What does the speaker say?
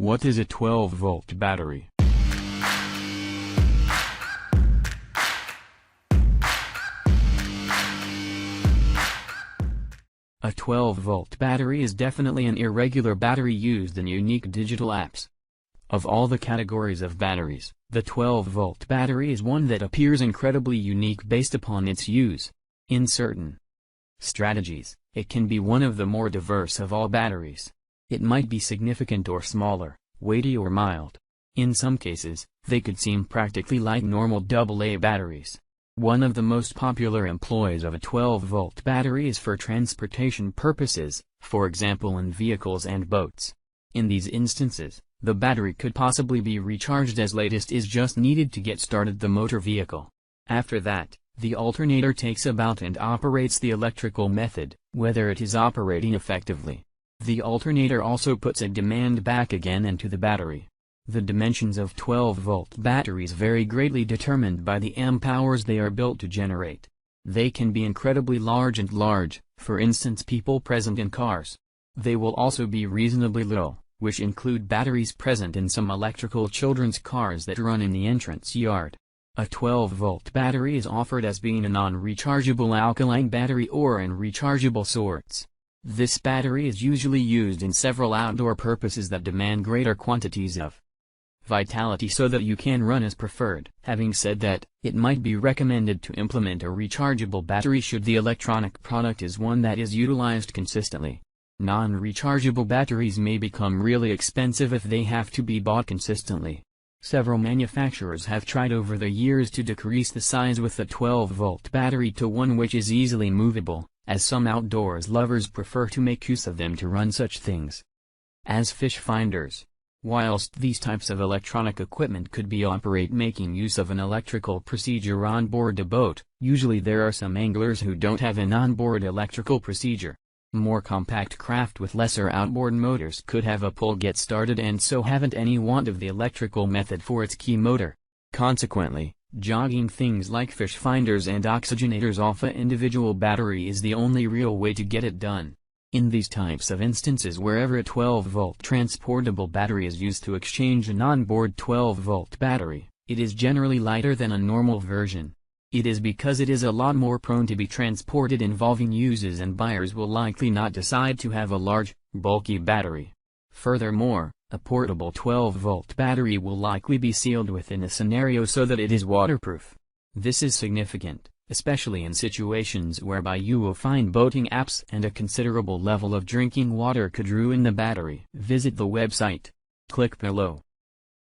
What is a 12-volt battery? A 12-volt battery is definitely an irregular battery used in unique digital apps. Of all the categories of batteries, the 12-volt battery is one that appears incredibly unique based upon its use. In certain strategies, it can be one of the more diverse of all batteries. It might be significant or smaller, weighty or mild. In some cases, they could seem practically like normal AA batteries. One of the most popular employs of a 12-volt battery is for transportation purposes, for example in vehicles and boats. In these instances, the battery could possibly be recharged as latest is just needed to get started the motor vehicle. After that, the alternator takes about and operates the electrical method, whether it is operating effectively. The alternator also puts a demand back again into the battery. The dimensions of 12-volt batteries vary greatly, determined by the amp-hours they are built to generate. They can be incredibly large, for instance people present in cars. They will also be reasonably little, which include batteries present in some electrical children's cars that run in the entrance yard. A 12-volt battery is offered as being a non-rechargeable alkaline battery or in rechargeable sorts. This battery is usually used in several outdoor purposes that demand greater quantities of vitality so that you can run as preferred. Having said that, it might be recommended to implement a rechargeable battery should the electronic product is one that is utilized consistently. Non-rechargeable batteries may become really expensive if they have to be bought consistently. Several manufacturers have tried over the years to decrease the size with the 12-volt battery to one which is easily movable, as some outdoors lovers prefer to make use of them to run such things as fish finders. Whilst these types of electronic equipment could be operate making use of an electrical procedure on board a boat, usually there are some anglers who don't have an onboard electrical procedure. More compact craft with lesser outboard motors could have a pull get started and so haven't any want of the electrical method for its key motor. Consequently, jogging things like fish finders and oxygenators off an individual battery is the only real way to get it done. In these types of instances, wherever a 12-volt transportable battery is used to exchange an onboard 12-volt battery, it is generally lighter than a normal version. It is because it is a lot more prone to be transported, involving uses, and buyers will likely not decide to have a large, bulky battery. Furthermore, a portable 12-volt battery will likely be sealed within a scenario so that it is waterproof. This is significant, especially in situations whereby you will find boating apps and a considerable level of drinking water could ruin the battery. Visit the website. Click below.